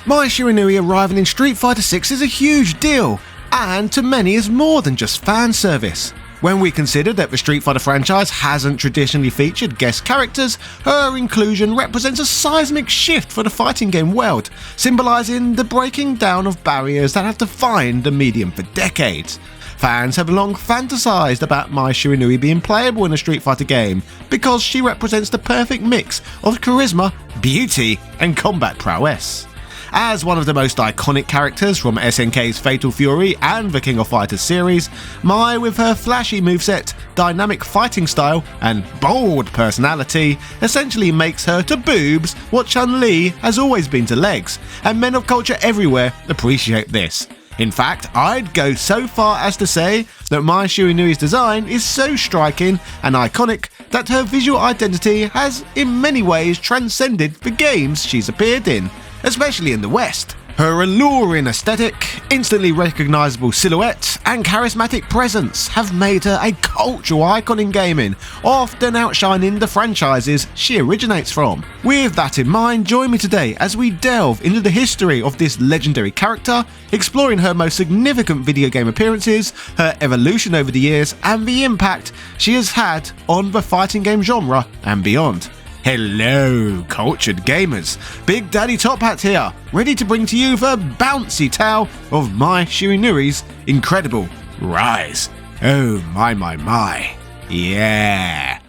Mai Shiranui arriving in Street Fighter 6 is a huge deal, and to many is more than just fan service. When we consider that the Street Fighter franchise hasn't traditionally featured guest characters, her inclusion represents a seismic shift for the fighting game world, symbolising the breaking down of barriers that have defined the medium for decades. Fans have long fantasised about Mai Shiranui being playable in a Street Fighter game because she represents the perfect mix of charisma, beauty, and combat prowess. As one of the most iconic characters from SNK's Fatal Fury and the King of Fighters series, Mai, with her flashy moveset, dynamic fighting style, and bold personality, essentially makes her to boobs what Chun-Li has always been to legs, and men of culture everywhere appreciate this. In fact, I'd go so far as to say that Mai Shiranui's design is so striking and iconic that her visual identity has in many ways transcended the games she's appeared in, especially in the West. Her alluring aesthetic, instantly recognisable silhouette, and charismatic presence have made her a cultural icon in gaming, often outshining the franchises she originates from. With that in mind, join me today as we delve into the history of this legendary character, exploring her most significant video game appearances, her evolution over the years, and the impact she has had on the fighting game genre and beyond. Hello, cultured gamers. Big Daddy Top Hat here, ready to bring to you the bouncy tale of Mai Shiranui's incredible rise. Oh my. Yeah.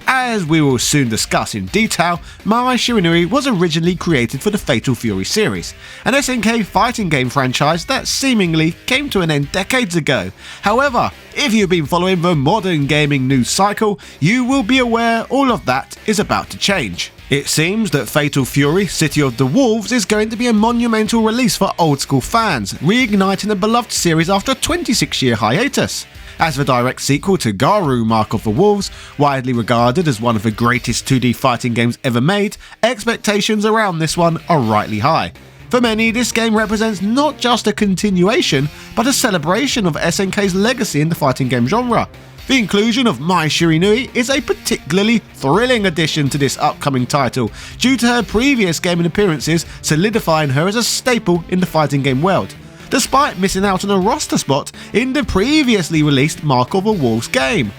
As we will soon discuss in detail, Mai Shiranui was originally created for the Fatal Fury series, an SNK fighting game franchise that seemingly came to an end decades ago. However, if you've been following the modern gaming news cycle, you will be aware all of that is about to change. It seems that Fatal Fury City of the Wolves is going to be a monumental release for old school fans, reigniting a beloved series after a 26-year hiatus. As the direct sequel to Garou Mark of the Wolves, widely regarded as one of the greatest 2D fighting games ever made, expectations around this one are rightly high. For many, this game represents not just a continuation, but a celebration of SNK's legacy in the fighting game genre. The inclusion of Mai Shiranui is a particularly thrilling addition to this upcoming title, due to her previous gaming appearances solidifying her as a staple in the fighting game world, despite missing out on a roster spot in the previously released Mark of the Wolves game.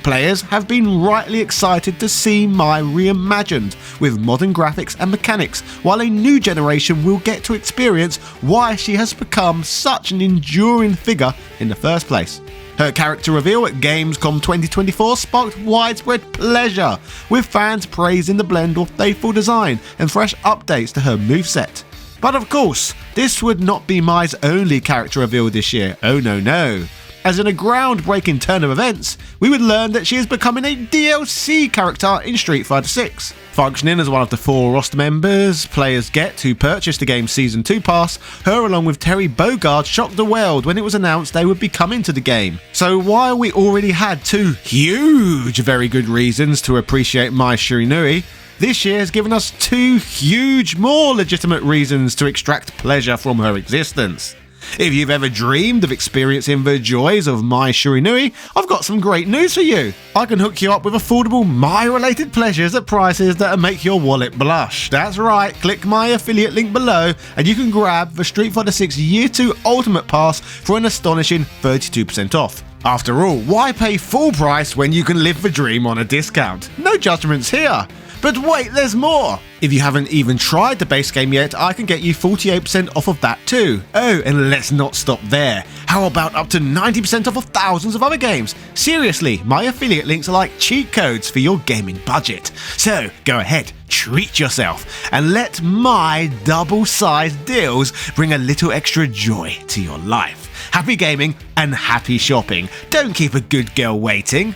Players have been rightly excited to see Mai reimagined with modern graphics and mechanics, while a new generation will get to experience why she has become such an enduring figure in the first place. Her character reveal at Gamescom 2024 sparked widespread pleasure, with fans praising the blend of faithful design and fresh updates to her moveset. But of course, this would not be Mai's only character reveal this year, oh no. As in a groundbreaking turn of events, we would learn that she is becoming a DLC character in Street Fighter 6. Functioning as one of the 4 roster members players get to purchase the game's Season 2 pass, her along with Terry Bogard shocked the world when it was announced they would be coming to the game. So while we already had 2 huge very good reasons to appreciate Mai Shiranui, this year has given us 2 huge, more legitimate reasons to extract pleasure from her existence. If you've ever dreamed of experiencing the joys of Mai Shiranui, I've got some great news for you. I can hook you up with affordable Mai-related pleasures at prices that'll make your wallet blush. That's right, click my affiliate link below and you can grab the Street Fighter 6 Year 2 Ultimate Pass for an astonishing 32% off. After all, why pay full price when you can live the dream on a discount? No judgments here. But wait, there's more! If you haven't even tried the base game yet, I can get you 48% off of that too. Oh, and let's not stop there. How about up to 90% off of thousands of other games? Seriously, my affiliate links are like cheat codes for your gaming budget. So go ahead, treat yourself, and let my double-sized deals bring a little extra joy to your life. Happy gaming and happy shopping. Don't keep a good girl waiting.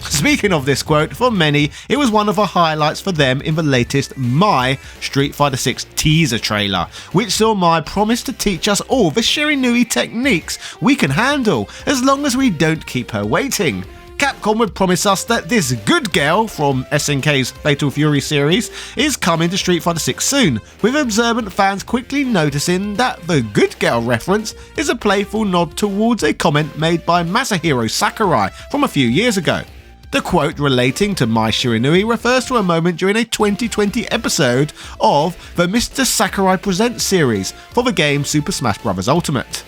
Speaking of this quote, for many, it was one of the highlights for them in the latest Mai Street Fighter 6 teaser trailer, which saw Mai promise to teach us all the Shiranui techniques we can handle, as long as we don't keep her waiting. Capcom would promise us that this good girl from SNK's Fatal Fury series is coming to Street Fighter 6 soon, with observant fans quickly noticing that the good girl reference is a playful nod towards a comment made by Masahiro Sakurai from a few years ago. The quote relating to Mai Shiranui refers to a moment during a 2020 episode of the Mr. Sakurai Presents series for the game Super Smash Bros. Ultimate.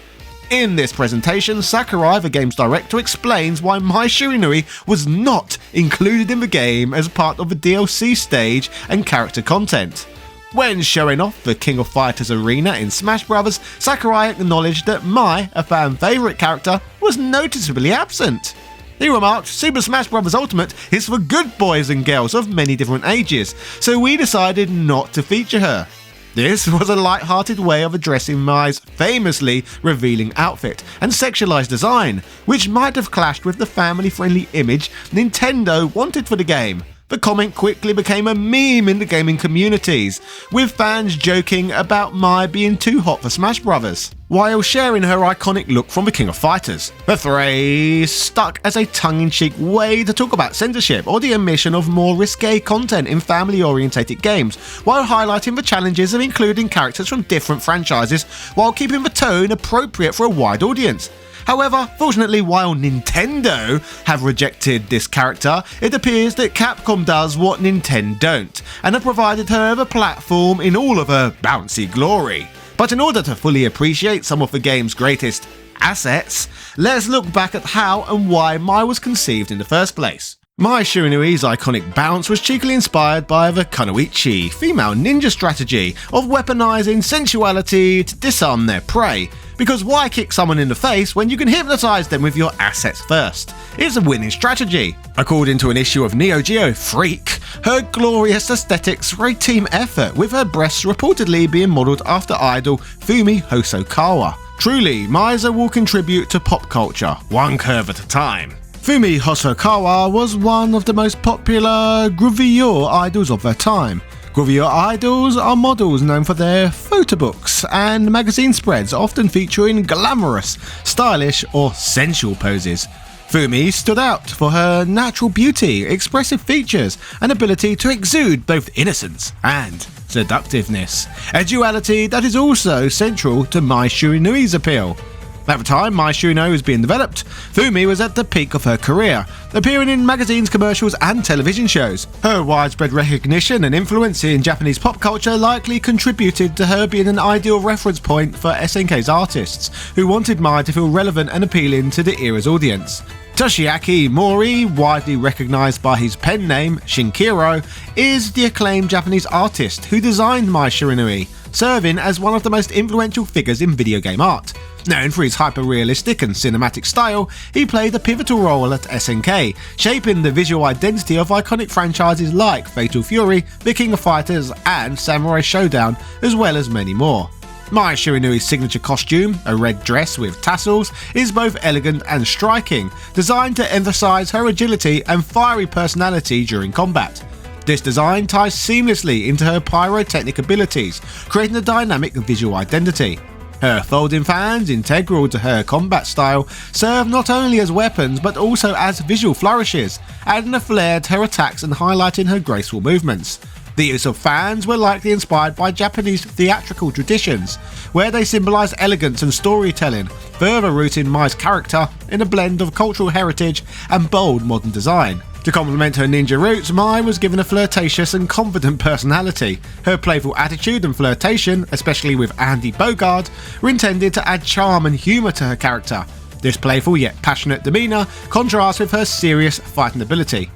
In this presentation, Sakurai, the game's director, explains why Mai Shiranui was not included in the game as part of the DLC stage and character content. When showing off the King of Fighters arena in Smash Bros., Sakurai acknowledged that Mai, a fan favourite character, was noticeably absent. He remarked, "Super Smash Bros. Ultimate is for good boys and girls of many different ages, so we decided not to feature her." This was a light-hearted way of addressing Mai's famously revealing outfit and sexualized design, which might have clashed with the family-friendly image Nintendo wanted for the game. The comment quickly became a meme in the gaming communities, with fans joking about Mai being too hot for Smash Bros. While sharing her iconic look from the King of Fighters. The phrase stuck as a tongue-in-cheek way to talk about censorship or the omission of more risque content in family-orientated games, while highlighting the challenges of including characters from different franchises while keeping the tone appropriate for a wide audience. However, fortunately, while Nintendo have rejected this character, it appears that Capcom does what Nintendo don't, and have provided her the platform in all of her bouncy glory. But in order to fully appreciate some of the game's greatest assets, let's look back at how and why Mai was conceived in the first place. Mai Shiranui's iconic bounce was cheekily inspired by the Kunoichi female ninja strategy of weaponizing sensuality to disarm their prey, because why kick someone in the face when you can hypnotize them with your assets first? It's a winning strategy. According to an issue of Neo Geo Freak, her glorious aesthetics were a team effort, with her breasts reportedly being modelled after idol Fumi Hosokawa. Truly, Mai's a walking tribute to pop culture, one curve at a time. Fumi Hosokawa was one of the most popular gravure idols of their time. Gravure idols are models known for their photo books and magazine spreads, often featuring glamorous, stylish or sensual poses. Fumi stood out for her natural beauty, expressive features, and ability to exude both innocence and seductiveness, a duality that is also central to Mai Shiranui's appeal. At the time Mai Shiranui was being developed, Fumi was at the peak of her career, appearing in magazines, commercials and television shows. Her widespread recognition and influence in Japanese pop culture likely contributed to her being an ideal reference point for SNK's artists, who wanted Mai to feel relevant and appealing to the era's audience. Toshiaki Mori, widely recognised by his pen name Shinkiro, is the acclaimed Japanese artist who designed Mai Shiranui, serving as one of the most influential figures in video game art. Known for his hyper-realistic and cinematic style, he played a pivotal role at SNK, shaping the visual identity of iconic franchises like Fatal Fury, The King of Fighters and Samurai Shodown, as well as many more. Mai Shiranui's signature costume, a red dress with tassels, is both elegant and striking, designed to emphasise her agility and fiery personality during combat. This design ties seamlessly into her pyrotechnic abilities, creating a dynamic visual identity. Her folding fans, integral to her combat style, serve not only as weapons but also as visual flourishes, adding a flair to her attacks and highlighting her graceful movements. The use of fans were likely inspired by Japanese theatrical traditions, where they symbolise elegance and storytelling, further rooting Mai's character in a blend of cultural heritage and bold modern design. To complement her ninja roots, Mai was given a flirtatious and confident personality. Her playful attitude and flirtation, especially with Andy Bogard, were intended to add charm and humour to her character. This playful yet passionate demeanour contrasts with her serious fighting ability.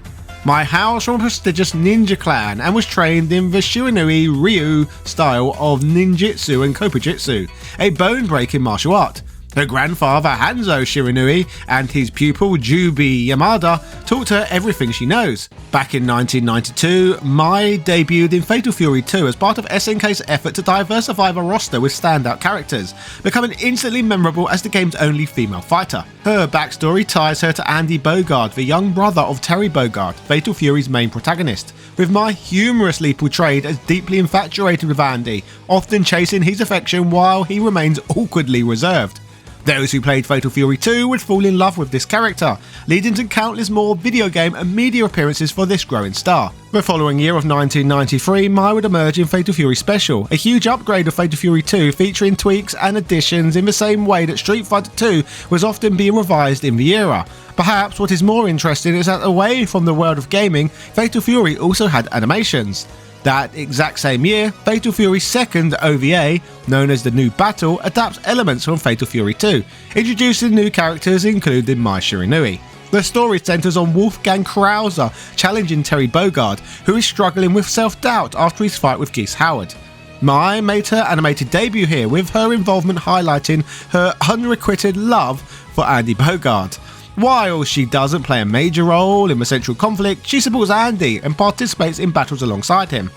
Mai hails from a prestigious ninja clan and was trained in the Shiranui Ryu style of ninjutsu and kopujitsu, a bone-breaking martial art. Her grandfather Hanzo Shiranui and his pupil Jubi Yamada taught her everything she knows. Back in 1992, Mai debuted in Fatal Fury 2 as part of SNK's effort to diversify the roster with standout characters, becoming instantly memorable as the game's only female fighter. Her backstory ties her to Andy Bogard, the young brother of Terry Bogard, Fatal Fury's main protagonist, with Mai humorously portrayed as deeply infatuated with Andy, often chasing his affection while he remains awkwardly reserved. Those who played Fatal Fury 2 would fall in love with this character, leading to countless more video game and media appearances for this growing star. The following year of 1993, Mai would emerge in Fatal Fury Special, a huge upgrade of Fatal Fury 2 featuring tweaks and additions in the same way that Street Fighter 2 was often being revised in the era. Perhaps what is more interesting is that away from the world of gaming, Fatal Fury also had animations. That exact same year, Fatal Fury's second OVA, known as The New Battle, adapts elements from Fatal Fury 2, introducing new characters including Mai Shiranui. The story centers on Wolfgang Krauser challenging Terry Bogard, who is struggling with self-doubt after his fight with Geese Howard. Mai made her animated debut here, with her involvement highlighting her unrequited love for Andy Bogard. While she doesn't play a major role in the central conflict, she supports Andy and participates in battles alongside him.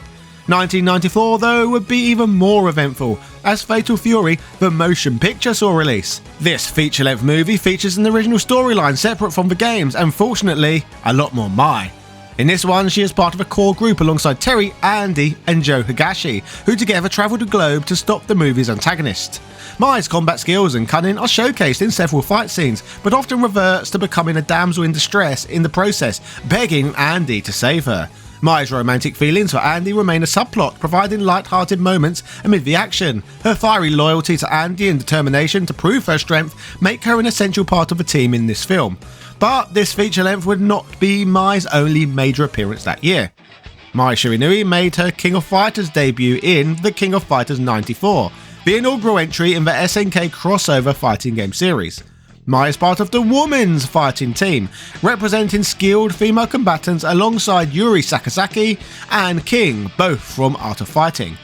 1994, though, would be even more eventful, as Fatal Fury, the motion picture, saw release. This feature-length movie features an original storyline separate from the games, and fortunately, a lot more Mai. In this one, she is part of a core group alongside Terry, Andy, and Joe Higashi, who together travel the globe to stop the movie's antagonist. Mai's combat skills and cunning are showcased in several fight scenes, but often reverts to becoming a damsel in distress in the process, begging Andy to save her. Mai's romantic feelings for Andy remain a subplot, providing light-hearted moments amid the action. Her fiery loyalty to Andy and determination to prove her strength make her an essential part of the team in this film. But this feature-length would not be Mai's only major appearance that year. Mai Shiranui made her King of Fighters debut in The King of Fighters 94, the inaugural entry in the SNK crossover fighting game series. Mai is part of the women's fighting team, representing skilled female combatants alongside Yuri Sakazaki and King, both from Art of Fighting.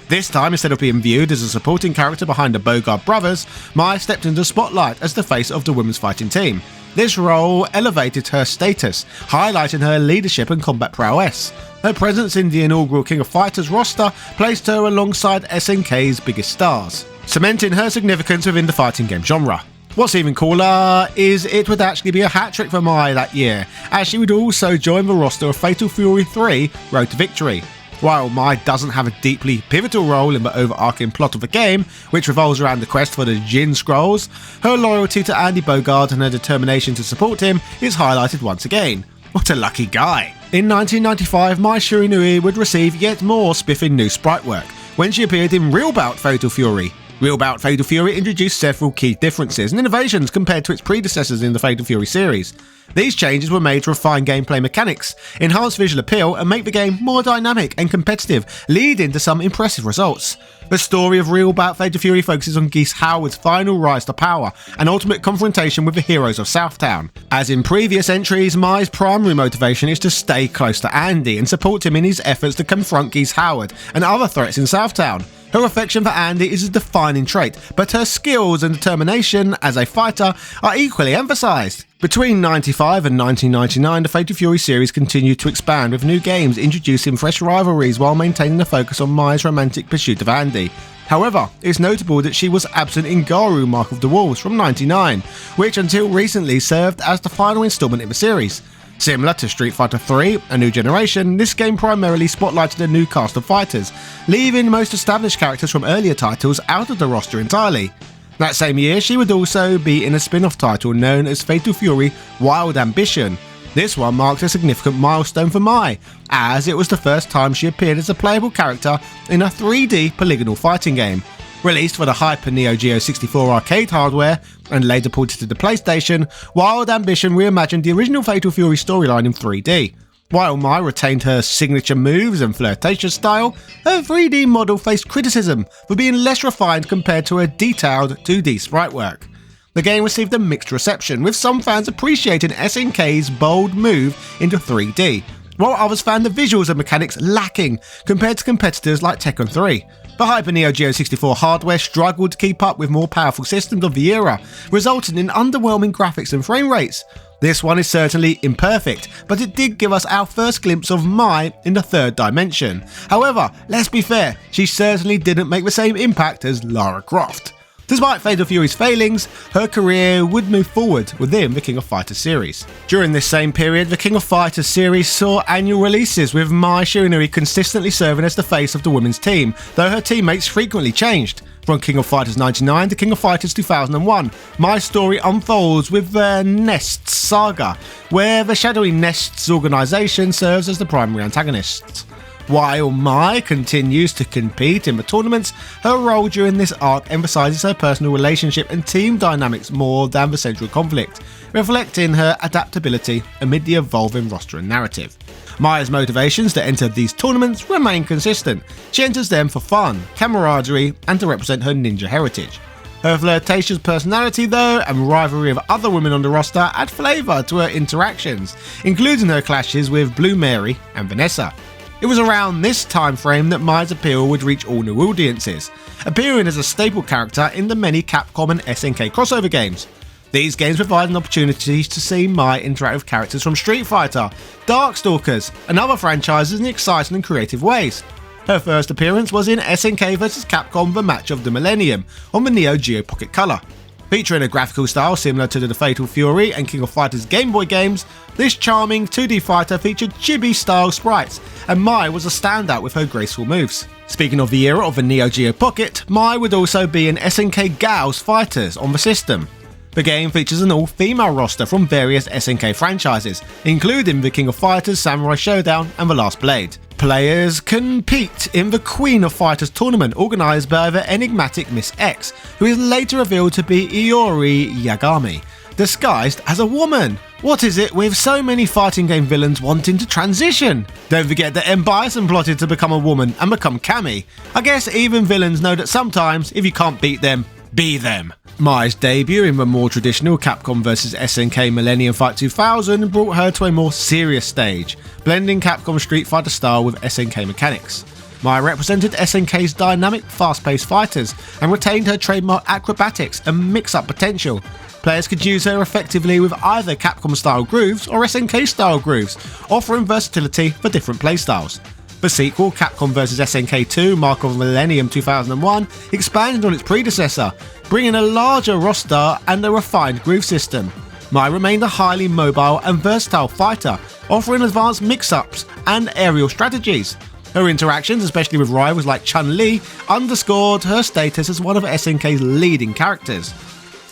This time, instead of being viewed as a supporting character behind the Bogard brothers, Mai stepped into the spotlight as the face of the women's fighting team. This role elevated her status, highlighting her leadership and combat prowess. Her presence in the inaugural King of Fighters roster placed her alongside SNK's biggest stars, cementing her significance within the fighting game genre. What's even cooler is it would actually be a hat-trick for Mai that year, as she would also join the roster of Fatal Fury 3 Road to Victory. While Mai doesn't have a deeply pivotal role in the overarching plot of the game, which revolves around the quest for the Jin Scrolls, her loyalty to Andy Bogard and her determination to support him is highlighted once again. What a lucky guy! In 1995, Mai Shiranui would receive yet more spiffing new sprite work, when she appeared in Real Bout Fatal Fury. Real Bout Fatal Fury introduced several key differences and innovations compared to its predecessors in the Fatal Fury series. These changes were made to refine gameplay mechanics, enhance visual appeal, and make the game more dynamic and competitive, leading to some impressive results. The story of Real Bout Fatal Fury focuses on Geese Howard's final rise to power and ultimate confrontation with the heroes of Southtown. As in previous entries, Mai's primary motivation is to stay close to Andy and support him in his efforts to confront Geese Howard and other threats in Southtown. Her affection for Andy is a defining trait, but her skills and determination as a fighter are equally emphasised. Between 1995 and 1999, the Fatal Fury series continued to expand with new games introducing fresh rivalries while maintaining the focus on Mai's romantic pursuit of Andy. However, it's notable that she was absent in Garou Mark of the Wolves from 1999, which until recently served as the final instalment in the series. Similar to Street Fighter 3, A New Generation, this game primarily spotlighted a new cast of fighters, leaving most established characters from earlier titles out of the roster entirely. That same year, she would also be in a spin-off title known as Fatal Fury Wild Ambition. This one marked a significant milestone for Mai, as it was the first time she appeared as a playable character in a 3D polygonal fighting game. Released for the Hyper Neo Geo 64 arcade hardware and later ported to the PlayStation, Wild Ambition reimagined the original Fatal Fury storyline in 3D. While Mai retained her signature moves and flirtatious style, her 3D model faced criticism for being less refined compared to her detailed 2D sprite work. The game received a mixed reception, with some fans appreciating SNK's bold move into 3D, while others found the visuals and mechanics lacking compared to competitors like Tekken 3. The Hyper Neo Geo 64 hardware struggled to keep up with more powerful systems of the era, resulting in underwhelming graphics and frame rates. This one is certainly imperfect, but it did give us our first glimpse of Mai in the third dimension. However, let's be fair, she certainly didn't make the same impact as Lara Croft. Despite Fatal Fury's failings, her career would move forward within the King of Fighters series. During this same period, the King of Fighters series saw annual releases, with Mai Shiranui consistently serving as the face of the women's team, though her teammates frequently changed. From King of Fighters 99 to King of Fighters 2001, Mai's story unfolds with the Nests saga, where the shadowy Nests organisation serves as the primary antagonist. While Mai continues to compete in the tournaments, her role during this arc emphasises her personal relationship and team dynamics more than the central conflict, reflecting her adaptability amid the evolving roster and narrative. Mai's motivations to enter these tournaments remain consistent. She enters them for fun, camaraderie, and to represent her ninja heritage. Her flirtatious personality, though, and rivalry of other women on the roster add flavour to her interactions, including her clashes with Blue Mary and Vanessa. It was around this time frame that Mai's appeal would reach all new audiences, appearing as a staple character in the many Capcom and SNK crossover games. These games provide an opportunity to see Mai interact with characters from Street Fighter, Darkstalkers, and other franchises in exciting and creative ways. Her first appearance was in SNK vs Capcom The Match of the Millennium on the Neo Geo Pocket Color. Featuring a graphical style similar to the Fatal Fury and King of Fighters Game Boy games, this charming 2D fighter featured chibi-style sprites, and Mai was a standout with her graceful moves. Speaking of the era of the Neo Geo Pocket, Mai would also be in SNK Gao's Fighters on the system. The game features an all-female roster from various SNK franchises, including the King of Fighters, Samurai Showdown, and The Last Blade. Players compete in the Queen of Fighters tournament organised by the enigmatic Miss X, who is later revealed to be Iori Yagami, disguised as a woman. What is it with so many fighting game villains wanting to transition? Don't forget that M. Bison plotted to become a woman and become Cammy. I guess even villains know that sometimes, if you can't beat them, be them. Mai's debut in the more traditional Capcom vs SNK Millennium Fight 2000 brought her to a more serious stage, blending Capcom Street Fighter style with SNK mechanics. Mai represented SNK's dynamic, fast-paced fighters and retained her trademark acrobatics and mix-up potential. Players could use her effectively with either Capcom-style grooves or SNK-style grooves, offering versatility for different playstyles. The sequel, Capcom vs SNK 2 Mark of Millennium 2001, expanded on its predecessor, bringing a larger roster and a refined groove system. Mai remained a highly mobile and versatile fighter, offering advanced mix-ups and aerial strategies. Her interactions, especially with rivals like Chun-Li, underscored her status as one of SNK's leading characters.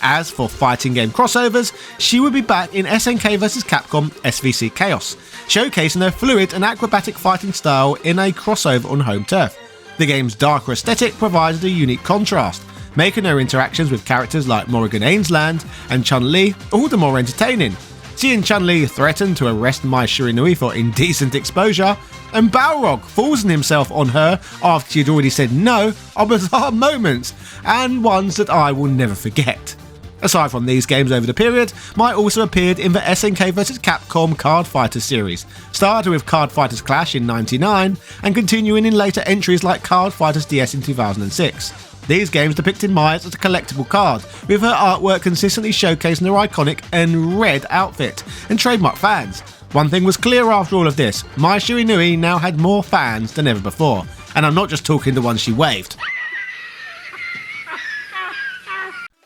As for fighting game crossovers, she would be back in SNK vs Capcom SVC Chaos, showcasing her fluid and acrobatic fighting style in a crossover on home turf. The game's darker aesthetic provided a unique contrast, making her interactions with characters like Morrigan Ainsland and Chun-Li all the more entertaining. Seeing Chun-Li threaten to arrest Mai Shiranui for indecent exposure, and Balrog forcing himself on her after she had already said no, are bizarre moments, and ones that I will never forget. Aside from these games over the period, Mai also appeared in the SNK vs Capcom Card Fighters series, starting with Card Fighters Clash in '99 and continuing in later entries like Card Fighters DS in 2006. These games depicted Mai as a collectible card, with her artwork consistently showcasing her iconic and red outfit and trademark fans. One thing was clear after all of this, Mai Shiranui now had more fans than ever before, and I'm not just talking the ones she waved.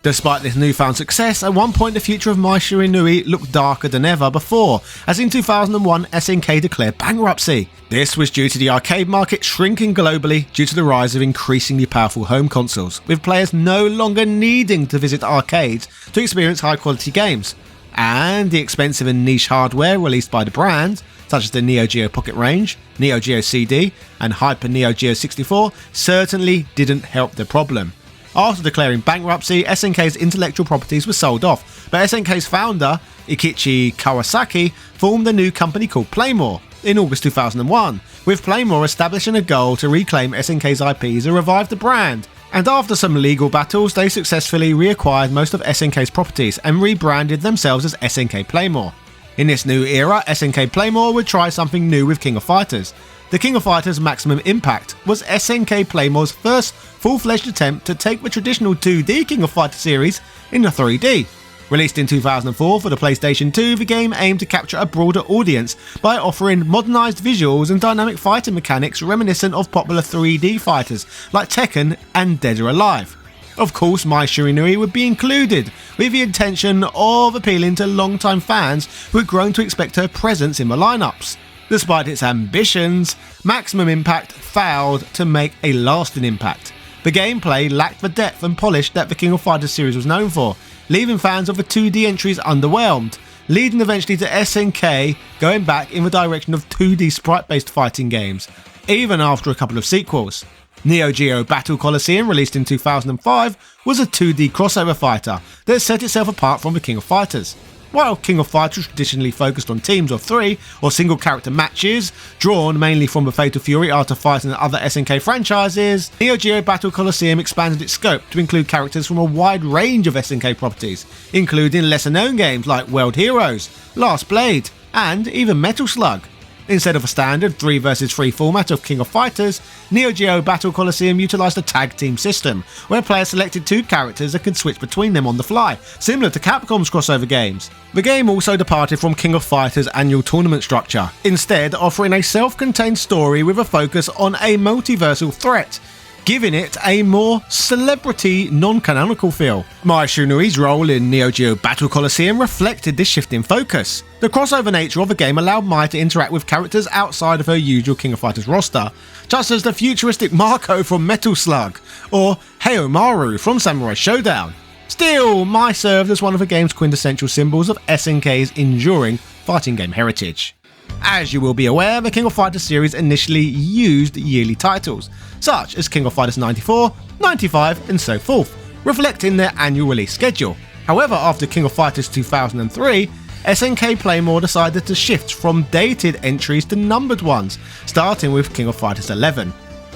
Despite this newfound success, at one point the future of Mai Shiranui looked darker than ever before, as in 2001 SNK declared bankruptcy. This was due to the arcade market shrinking globally due to the rise of increasingly powerful home consoles, with players no longer needing to visit arcades to experience high quality games. And the expensive and niche hardware released by the brand, such as the Neo Geo Pocket range, Neo Geo CD, and Hyper Neo Geo 64, certainly didn't help the problem. After declaring bankruptcy, SNK's intellectual properties were sold off, but SNK's founder, Ikichi Kawasaki, formed a new company called Playmore in August 2001, with Playmore establishing a goal to reclaim SNK's IPs and revive the brand. And after some legal battles, they successfully reacquired most of SNK's properties and rebranded themselves as SNK Playmore. In this new era, SNK Playmore would try something new with King of Fighters. The King of Fighters Maximum Impact was SNK Playmore's first full-fledged attempt to take the traditional 2D King of Fighters series into 3D. Released in 2004 for the PlayStation 2, the game aimed to capture a broader audience by offering modernised visuals and dynamic fighting mechanics reminiscent of popular 3D fighters like Tekken and Dead or Alive. Of course, Mai Shiranui would be included, with the intention of appealing to long-time fans who had grown to expect her presence in the lineups. Despite its ambitions, Maximum Impact failed to make a lasting impact. The gameplay lacked the depth and polish that the King of Fighters series was known for, leaving fans of the 2D entries underwhelmed, leading eventually to SNK going back in the direction of 2D sprite-based fighting games, even after a couple of sequels. Neo Geo Battle Coliseum, released in 2005, was a 2D crossover fighter that set itself apart from the King of Fighters. While King of Fighters traditionally focused on teams of 3 or single character matches, drawn mainly from the Fatal Fury, Art of Fighting and other SNK franchises, Neo Geo Battle Coliseum expanded its scope to include characters from a wide range of SNK properties, including lesser known games like World Heroes, Last Blade, and even Metal Slug. Instead of a standard 3 vs 3 format of King of Fighters, Neo Geo Battle Coliseum utilised a tag team system, where players selected 2 characters and could switch between them on the fly, similar to Capcom's crossover games. The game also departed from King of Fighters' annual tournament structure, instead offering a self-contained story with a focus on a multiversal threat, giving it a more celebrity, non-canonical feel. Mai Shiranui's role in Neo Geo Battle Coliseum reflected this shift in focus. The crossover nature of the game allowed Mai to interact with characters outside of her usual King of Fighters roster, such as the futuristic Marco from Metal Slug, or Heyomaru from Samurai Shodown. Still, Mai served as one of the game's quintessential symbols of SNK's enduring fighting game heritage. As you will be aware, the King of Fighters series initially used yearly titles, such as King of Fighters 94, 95 and so forth, reflecting their annual release schedule. However, after King of Fighters 2003, SNK Playmore decided to shift from dated entries to numbered ones, starting with King of Fighters 11.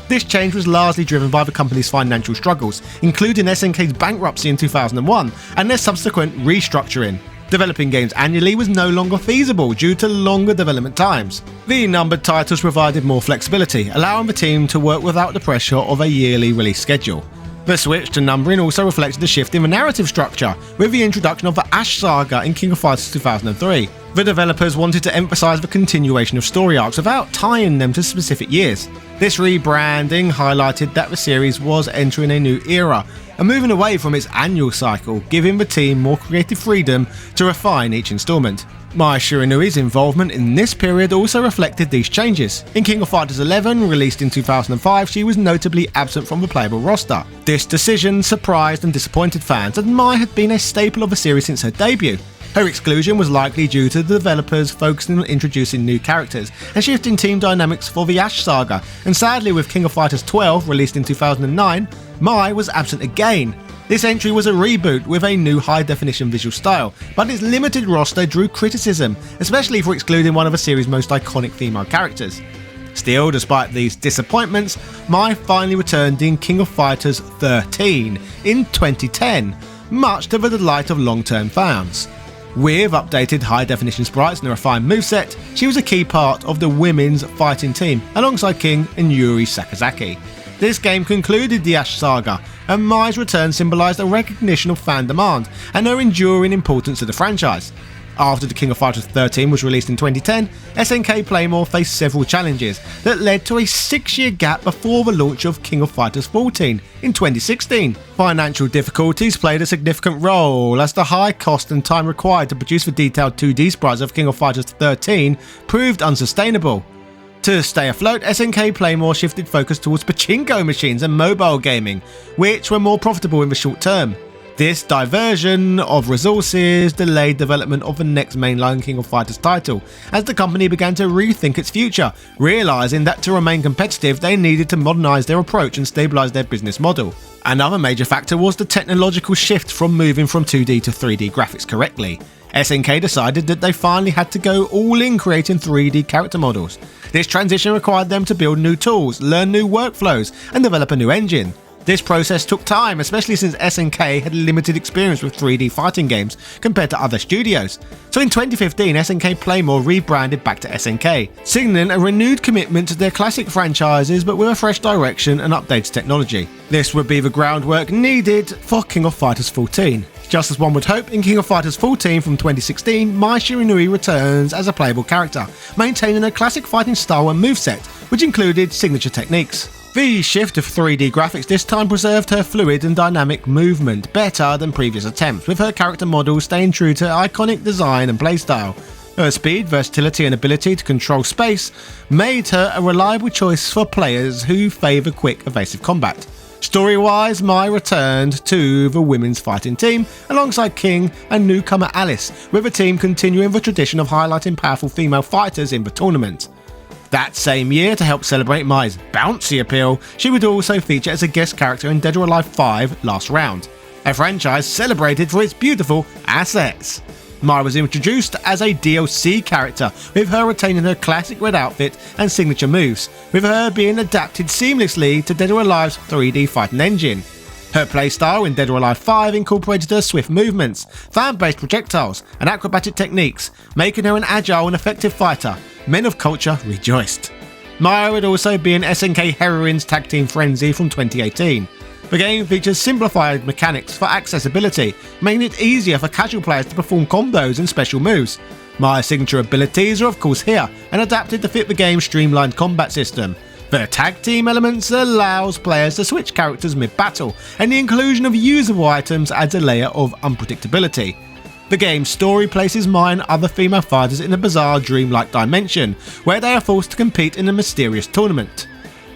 This change was largely driven by the company's financial struggles, including SNK's bankruptcy in 2001 and their subsequent restructuring. Developing games annually was no longer feasible due to longer development times. The numbered titles provided more flexibility, allowing the team to work without the pressure of a yearly release schedule. The switch to numbering also reflected a shift in the narrative structure, with the introduction of the Ash Saga in King of Fighters 2003. The developers wanted to emphasise the continuation of story arcs without tying them to specific years. This rebranding highlighted that the series was entering a new era and moving away from its annual cycle, giving the team more creative freedom to refine each instalment. Mai Shiranui's involvement in this period also reflected these changes. In King of Fighters 11, released in 2005, she was notably absent from the playable roster. This decision surprised and disappointed fans, as Mai had been a staple of the series since her debut. Her exclusion was likely due to the developers focusing on introducing new characters and shifting team dynamics for the Ash Saga, and sadly with King of Fighters 12, released in 2009, Mai was absent again. This entry was a reboot with a new high-definition visual style, but its limited roster drew criticism, especially for excluding one of the series' most iconic female characters. Still, despite these disappointments, Mai finally returned in King of Fighters 13 in 2010, much to the delight of long-term fans. With updated high-definition sprites and a refined moveset, she was a key part of the women's fighting team, alongside King and Yuri Sakazaki. This game concluded the Ash Saga, and Mai's return symbolised a recognition of fan demand and her enduring importance to the franchise. After the King of Fighters 13 was released in 2010, SNK Playmore faced several challenges that led to a 6-year gap before the launch of King of Fighters 14 in 2016. Financial difficulties played a significant role, as the high cost and time required to produce the detailed 2D sprites of King of Fighters 13 proved unsustainable. To stay afloat, SNK Playmore shifted focus towards pachinko machines and mobile gaming, which were more profitable in the short term. This diversion of resources delayed development of the next mainline King of Fighters title, as the company began to rethink its future, realising that to remain competitive they needed to modernise their approach and stabilise their business model. Another major factor was the technological shift from moving from 2D to 3D graphics correctly. SNK decided that they finally had to go all in creating 3D character models. This transition required them to build new tools, learn new workflows, and develop a new engine. This process took time, especially since SNK had limited experience with 3D fighting games compared to other studios. So in 2015, SNK Playmore rebranded back to SNK, signalling a renewed commitment to their classic franchises but with a fresh direction and updated technology. This would be the groundwork needed for King of Fighters 14. Just as one would hope, in King of Fighters 14 from 2016, Mai Shiranui returns as a playable character, maintaining a classic fighting style and moveset, which included signature techniques. The shift of 3D graphics this time preserved her fluid and dynamic movement better than previous attempts, with her character model staying true to her iconic design and playstyle. Her speed, versatility and ability to control space made her a reliable choice for players who favour quick, evasive combat. Story-wise, Mai returned to the women's fighting team alongside King and newcomer Alice, with the team continuing the tradition of highlighting powerful female fighters in the tournament. That same year, to help celebrate Mai's bouncy appeal, she would also feature as a guest character in Dead or Alive 5 Last Round, a franchise celebrated for its beautiful assets. Mai was introduced as a DLC character, with her retaining her classic red outfit and signature moves, with her being adapted seamlessly to Dead or Alive's 3D fighting engine. Her playstyle in Dead or Alive 5 incorporated her swift movements, fan-based projectiles and acrobatic techniques, making her an agile and effective fighter. Men of culture rejoiced. Mai would also be in SNK Heroines Tag Team Frenzy from 2018. The game features simplified mechanics for accessibility, making it easier for casual players to perform combos and special moves. Mai's signature abilities are of course here, and adapted to fit the game's streamlined combat system. The tag team elements allows players to switch characters mid-battle, and the inclusion of usable items adds a layer of unpredictability. The game's story places Mai and other female fighters in a bizarre dreamlike dimension, where they are forced to compete in a mysterious tournament.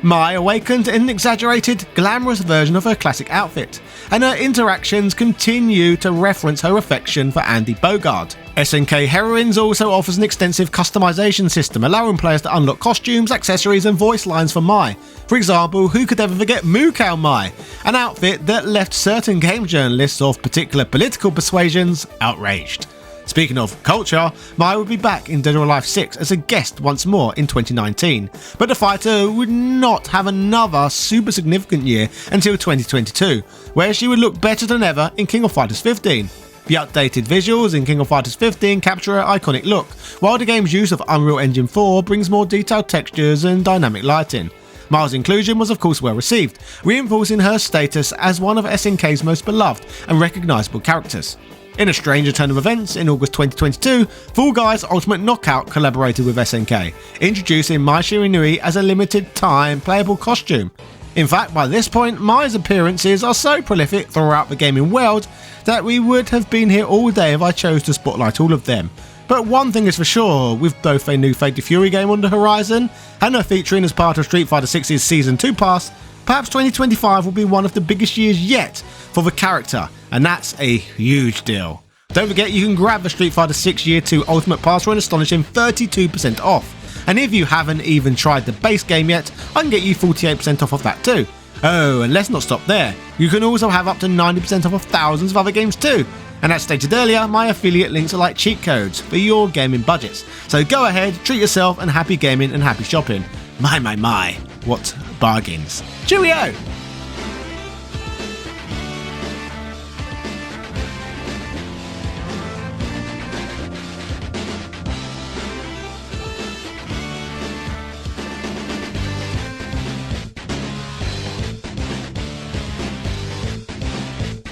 Mai awakened in an exaggerated, glamorous version of her classic outfit, and her interactions continue to reference her affection for Andy Bogard. SNK Heroines also offers an extensive customization system, allowing players to unlock costumes, accessories and voice lines for Mai. For example, who could ever forget Moo Cow Mai, an outfit that left certain game journalists of particular political persuasions outraged. Speaking of culture, Mai would be back in Dead or Alive 6 as a guest once more in 2019, but the fighter would not have another super significant year until 2022, where she would look better than ever in King of Fighters 15. The updated visuals in King of Fighters 15 capture her iconic look, while the game's use of Unreal Engine 4 brings more detailed textures and dynamic lighting. Mai's inclusion was of course well received, reinforcing her status as one of SNK's most beloved and recognisable characters. In a stranger turn of events, in August 2022, Fall Guys Ultimate Knockout collaborated with SNK, introducing Mai Shiranui as a limited-time playable costume. In fact, by this point, Mai's appearances are so prolific throughout the gaming world that we would have been here all day if I chose to spotlight all of them. But one thing is for sure, with both a new Fate to Fury game on the horizon, and her featuring as part of Street Fighter 6's Season 2 Pass, perhaps 2025 will be one of the biggest years yet for the character, and that's a huge deal. Don't forget you can grab the Street Fighter 6 Year 2 Ultimate Pass for an astonishing 32% off, and if you haven't even tried the base game yet, I can get you 48% off of that too. Oh, and let's not stop there, you can also have up to 90% off of thousands of other games too. And as stated earlier, my affiliate links are like cheat codes for your gaming budgets. So go ahead, treat yourself, and happy gaming and happy shopping. My, what bargains. Cheerio!